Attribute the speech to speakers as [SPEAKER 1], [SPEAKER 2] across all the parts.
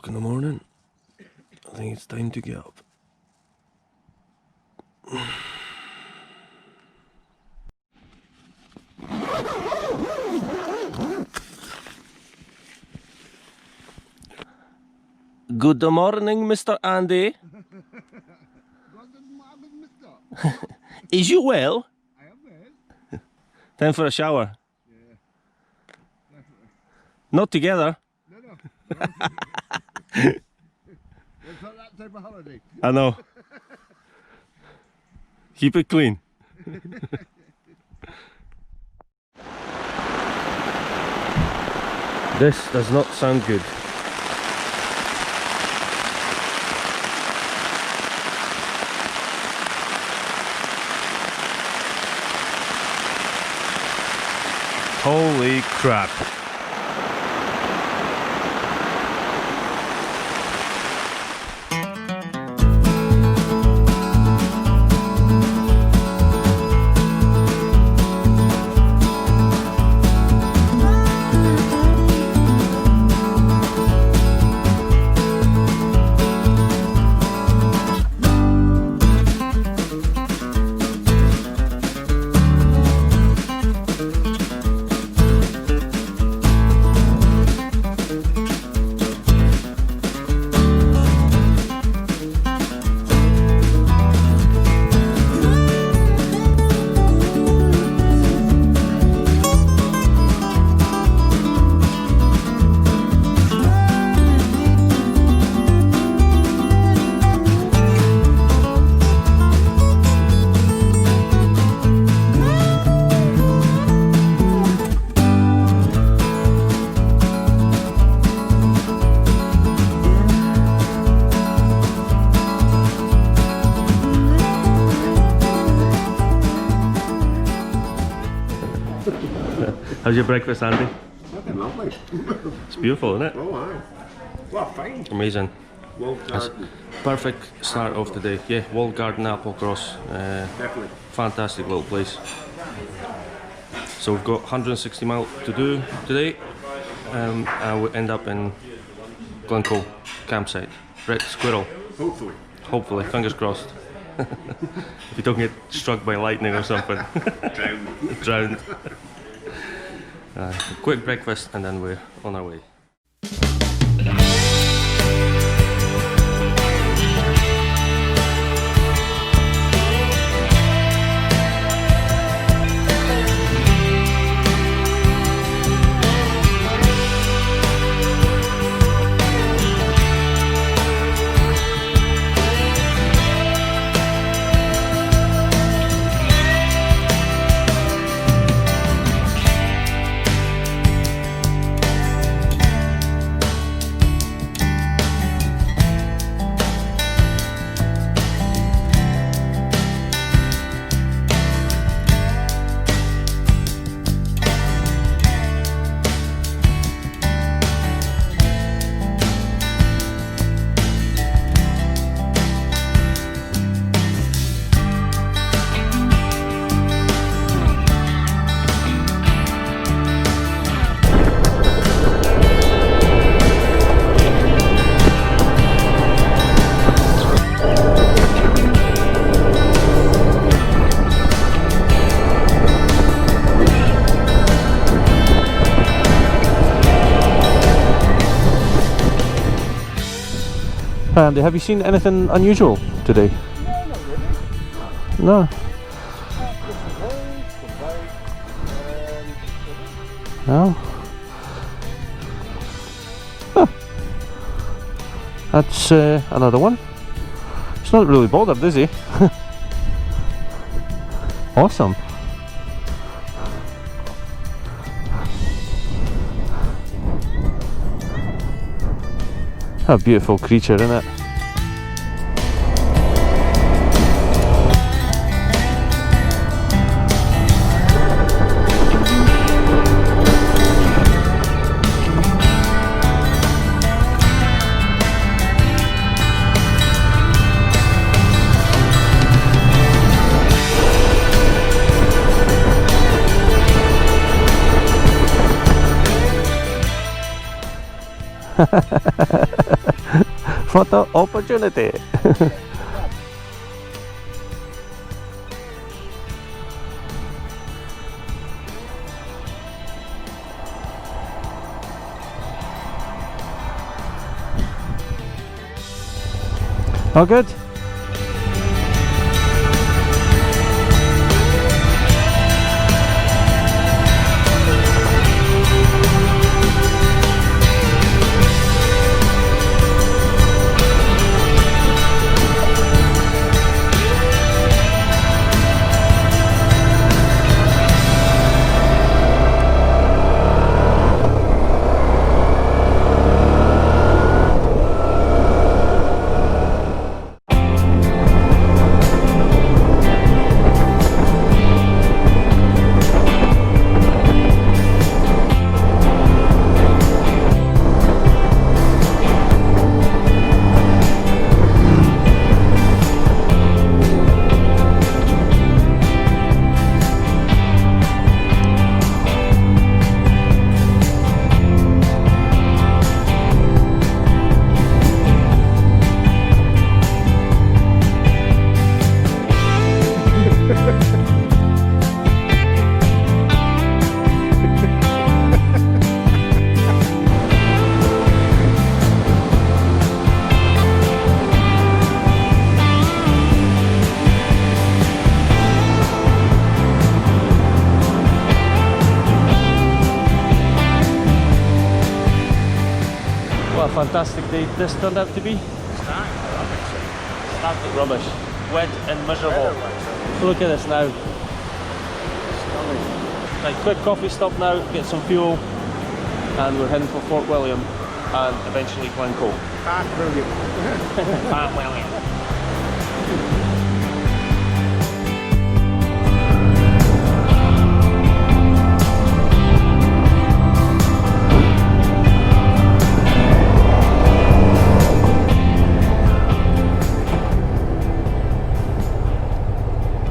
[SPEAKER 1] o'clock in the morning. I think it's time to get up. Good morning, Mr. Andy. Is you well?
[SPEAKER 2] I am well.
[SPEAKER 1] Time for a shower.
[SPEAKER 2] Yeah, definitely.
[SPEAKER 1] Not together.
[SPEAKER 2] No. It's not that type of holiday.
[SPEAKER 1] I know. Keep it clean. This does not sound good. Holy crap. How's your breakfast, Andy?
[SPEAKER 2] Looking lovely.
[SPEAKER 1] It's beautiful, isn't it?
[SPEAKER 2] Oh, aye. Well, fine.
[SPEAKER 1] Amazing.
[SPEAKER 2] Walled garden.
[SPEAKER 1] Perfect start of the day. Yeah, Walled Garden, Applecross.
[SPEAKER 2] Definitely.
[SPEAKER 1] Fantastic little place. So we've got 160 miles to do today, and we end up in Glencoe campsite. Red Squirrel.
[SPEAKER 2] Hopefully.
[SPEAKER 1] Hopefully, fingers crossed. If you don't get struck by lightning or something.
[SPEAKER 2] Drowned.
[SPEAKER 1] Drowned. Quick breakfast and then we're on our way. Andy, have you seen anything unusual today?
[SPEAKER 2] No, not really.
[SPEAKER 1] No. No. Huh. That's another one. It's not really bothered, is he? Awesome. A beautiful creature, isn't it? Photo opportunity. All good? Fantastic day this turned out to be. Starting rubbish. Wet and miserable. Look at this now. Right, quick coffee stop now, get some fuel, and we're heading for Fort William and eventually Glencoe.
[SPEAKER 2] Fort William.
[SPEAKER 1] Fort William.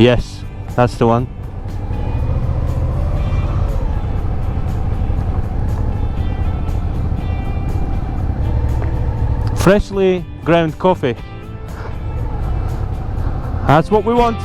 [SPEAKER 1] Yes, that's the one. Freshly ground coffee. That's what we want.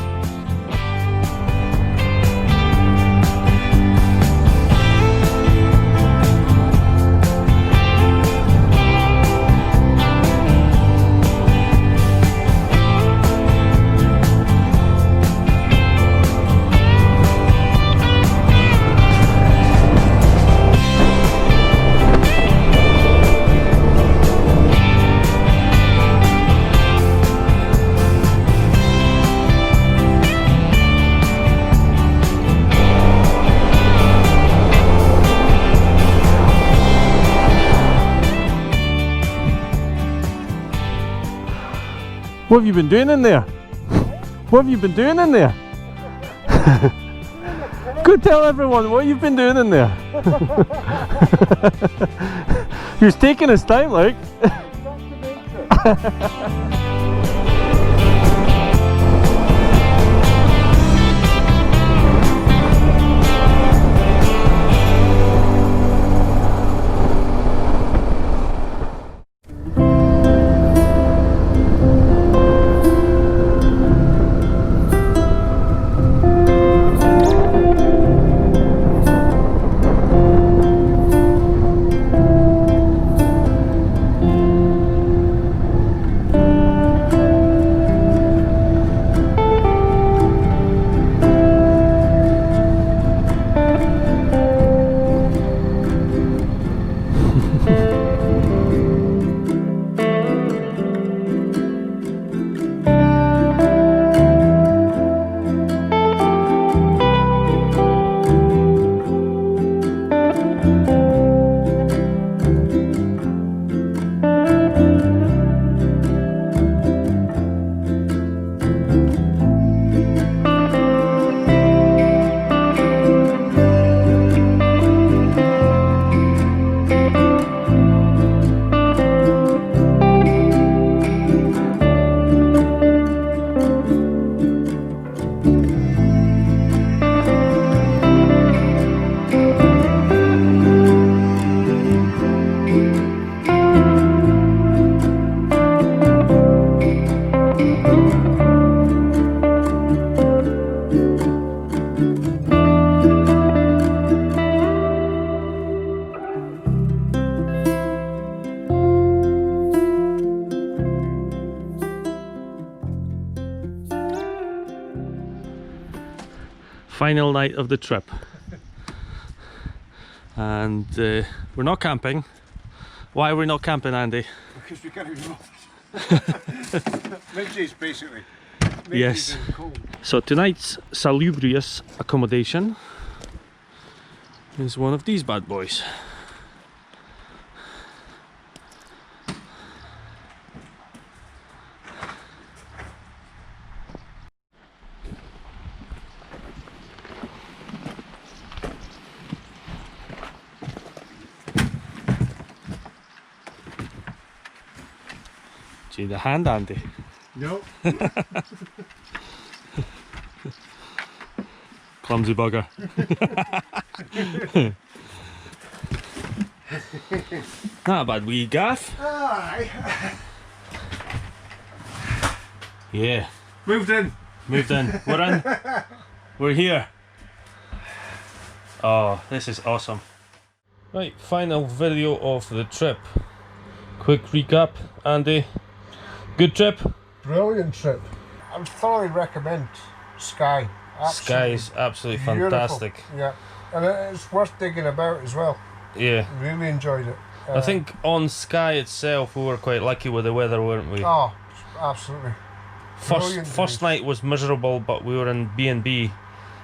[SPEAKER 1] What have you been doing in there? What have you been doing in there? Go tell everyone what you've been doing in there. He was taking his time, like. Final night of the trip. And we're not camping. Why are we not camping, Andy?
[SPEAKER 2] Because we can't even midges, basically. Midges
[SPEAKER 1] Yes.
[SPEAKER 2] and cold.
[SPEAKER 1] So tonight's salubrious accommodation is one of these bad boys. Gee, the hand, Andy.
[SPEAKER 2] No.
[SPEAKER 1] Clumsy bugger. Not a bad wee gaff.
[SPEAKER 2] Aye.
[SPEAKER 1] Yeah,
[SPEAKER 2] Moved in.
[SPEAKER 1] moved in. We're in. We're here. Oh, this is awesome. Right, final video of the trip. Quick recap, Andy. Good trip?
[SPEAKER 2] Brilliant trip. I would thoroughly recommend Skye.
[SPEAKER 1] Skye is absolutely
[SPEAKER 2] beautiful.
[SPEAKER 1] fantastic.
[SPEAKER 2] Yeah, and it's worth digging about as well.
[SPEAKER 1] Yeah.
[SPEAKER 2] Really enjoyed it.
[SPEAKER 1] I think on Skye itself we were quite lucky with the weather, weren't we?
[SPEAKER 2] Oh, absolutely.
[SPEAKER 1] First night was miserable, but we were in B&B,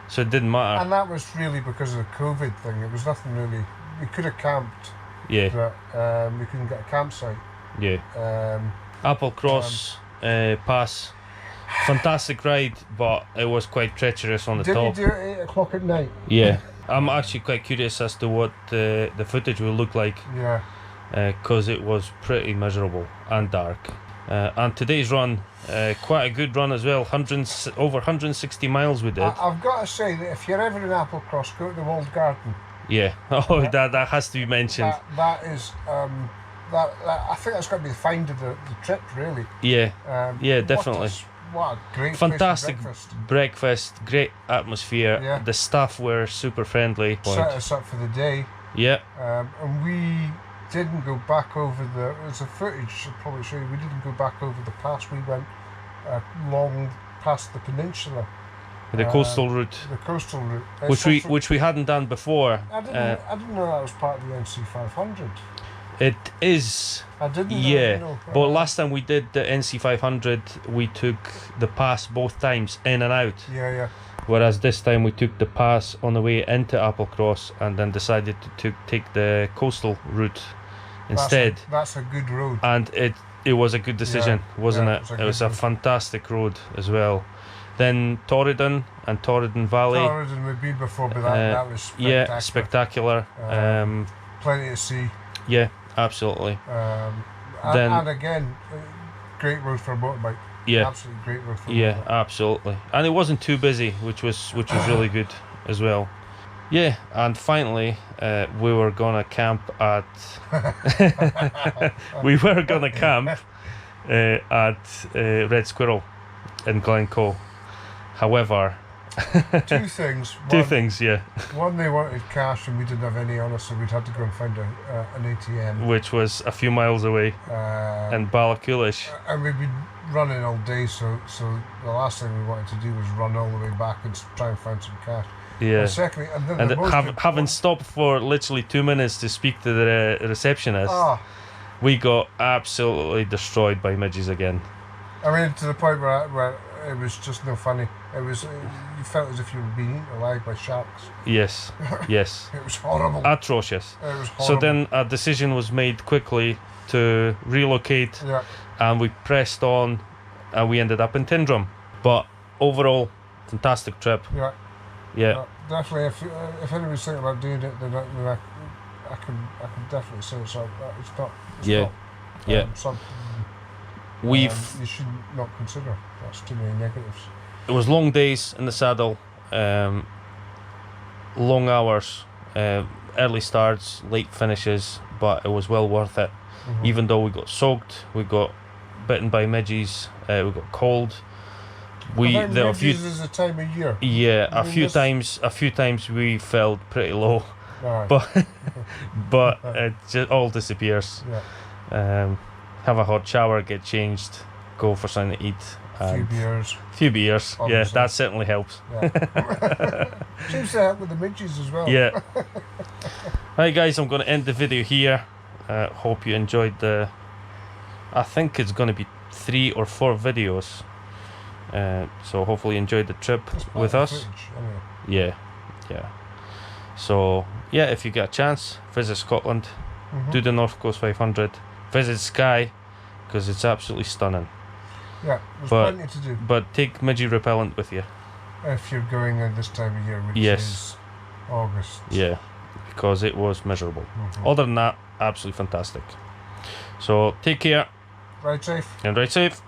[SPEAKER 1] so it didn't matter.
[SPEAKER 2] And that was really because of the COVID thing. It was nothing really. We could have camped,
[SPEAKER 1] Yeah,
[SPEAKER 2] but we couldn't get a campsite.
[SPEAKER 1] yeah. Applecross Pass, fantastic ride, but it was quite treacherous on the
[SPEAKER 2] Did
[SPEAKER 1] top.
[SPEAKER 2] you do it at 8 o'clock at night?
[SPEAKER 1] Yeah, I'm actually quite curious as to what the footage will look like,
[SPEAKER 2] Yeah.
[SPEAKER 1] because it was pretty miserable and dark. And today's run, quite a good run as well. Over 160 miles we did.
[SPEAKER 2] I've got to say that if you're ever in Applecross, go to the Walled Garden.
[SPEAKER 1] Yeah. Oh, that has to be mentioned.
[SPEAKER 2] That is I think that's got to be the find of the trip, really.
[SPEAKER 1] Yeah. Yeah,
[SPEAKER 2] what
[SPEAKER 1] definitely.
[SPEAKER 2] What a great
[SPEAKER 1] Fantastic
[SPEAKER 2] place for
[SPEAKER 1] breakfast, great atmosphere.
[SPEAKER 2] Yeah.
[SPEAKER 1] The staff were super friendly.
[SPEAKER 2] set us up for the day.
[SPEAKER 1] Yeah.
[SPEAKER 2] And we didn't go back over there's a footage I'll probably show you. We didn't go back over the pass. We went long past the peninsula.
[SPEAKER 1] The coastal route,
[SPEAKER 2] The coastal route.
[SPEAKER 1] which we hadn't done before.
[SPEAKER 2] I didn't know that was part of the NC 500.
[SPEAKER 1] It is.
[SPEAKER 2] I didn't know.
[SPEAKER 1] Yeah,
[SPEAKER 2] No.
[SPEAKER 1] but last time we did the NC 500, we took the pass both times in and out.
[SPEAKER 2] Yeah.
[SPEAKER 1] Whereas this time we took the pass on the way into Applecross and then decided to take the coastal route instead.
[SPEAKER 2] That's a good road.
[SPEAKER 1] And it was a good decision, wasn't
[SPEAKER 2] yeah,
[SPEAKER 1] it? It was a fantastic road as well. Then Torridon and Torridon Valley.
[SPEAKER 2] Torridon we've been before, but that was spectacular.
[SPEAKER 1] Yeah, spectacular.
[SPEAKER 2] Plenty to see.
[SPEAKER 1] Yeah, absolutely.
[SPEAKER 2] And again, great road for a motorbike.
[SPEAKER 1] Yeah,
[SPEAKER 2] Absolutely great road for a
[SPEAKER 1] yeah,
[SPEAKER 2] motorbike.
[SPEAKER 1] absolutely. And it wasn't too busy, which was really good as well. Yeah, and finally, we were gonna camp at Red Squirrel in Glencoe. However,
[SPEAKER 2] Two things.
[SPEAKER 1] two things, yeah,
[SPEAKER 2] One, they wanted cash and we didn't have any on us, so we'd had to go and find an ATM.
[SPEAKER 1] which was a few miles away in Ballachulish.
[SPEAKER 2] And we'd been running all day, so the last thing we wanted to do was run all the way back and try and find some cash.
[SPEAKER 1] Yeah.
[SPEAKER 2] And secondly, and then
[SPEAKER 1] And
[SPEAKER 2] the most
[SPEAKER 1] having stopped for literally 2 minutes to speak to the receptionist, we got absolutely destroyed by midges again.
[SPEAKER 2] I mean, to the point where it was just no funny. It was, you felt as if you were being eaten alive by sharks.
[SPEAKER 1] Yes, yes.
[SPEAKER 2] It was horrible.
[SPEAKER 1] Atrocious.
[SPEAKER 2] It was horrible.
[SPEAKER 1] So then a decision was made quickly to relocate,
[SPEAKER 2] Yeah.
[SPEAKER 1] and we pressed on, and we ended up in Tyndrum. But overall, fantastic trip.
[SPEAKER 2] Yeah.
[SPEAKER 1] Yeah,
[SPEAKER 2] Definitely, if anybody's thinking about doing it, then I can definitely say it's not. It's
[SPEAKER 1] Yeah.
[SPEAKER 2] not,
[SPEAKER 1] yeah.
[SPEAKER 2] something
[SPEAKER 1] We've
[SPEAKER 2] you should not consider. That's too many negatives.
[SPEAKER 1] it was long days in the saddle, long hours, early starts, late finishes, but it was well worth it.
[SPEAKER 2] Mm-hmm.
[SPEAKER 1] Even though we got soaked, we got bitten by midges, we got cold. There were a few.
[SPEAKER 2] This is the time of year.
[SPEAKER 1] Yeah,
[SPEAKER 2] I
[SPEAKER 1] a
[SPEAKER 2] mean,
[SPEAKER 1] few times we felt pretty low,
[SPEAKER 2] Aye.
[SPEAKER 1] but it just all disappears.
[SPEAKER 2] Yeah.
[SPEAKER 1] Have a hot shower, get changed, go for something to eat.
[SPEAKER 2] A few
[SPEAKER 1] and
[SPEAKER 2] beers.
[SPEAKER 1] Few beers. Yeah,
[SPEAKER 2] Obviously.
[SPEAKER 1] that certainly helps.
[SPEAKER 2] Yeah. Seems to help with the midges as well.
[SPEAKER 1] Yeah. Right, guys, I'm going to end the video here. Hope you enjoyed the. I think it's going to be 3 or 4 videos. So hopefully you enjoyed the trip with us.
[SPEAKER 2] Footage, anyway.
[SPEAKER 1] Yeah, yeah. So yeah, if you get a chance, visit Scotland, do the North Coast 500, visit Skye, because it's absolutely stunning.
[SPEAKER 2] Yeah, there's
[SPEAKER 1] But-
[SPEAKER 2] plenty to do
[SPEAKER 1] But take midgie repellent with you.
[SPEAKER 2] if you're going at this time of year, which
[SPEAKER 1] Yes.
[SPEAKER 2] is August.
[SPEAKER 1] Yeah, because it was miserable. Other than that, absolutely fantastic. So take care
[SPEAKER 2] Right, safe.
[SPEAKER 1] and ride safe.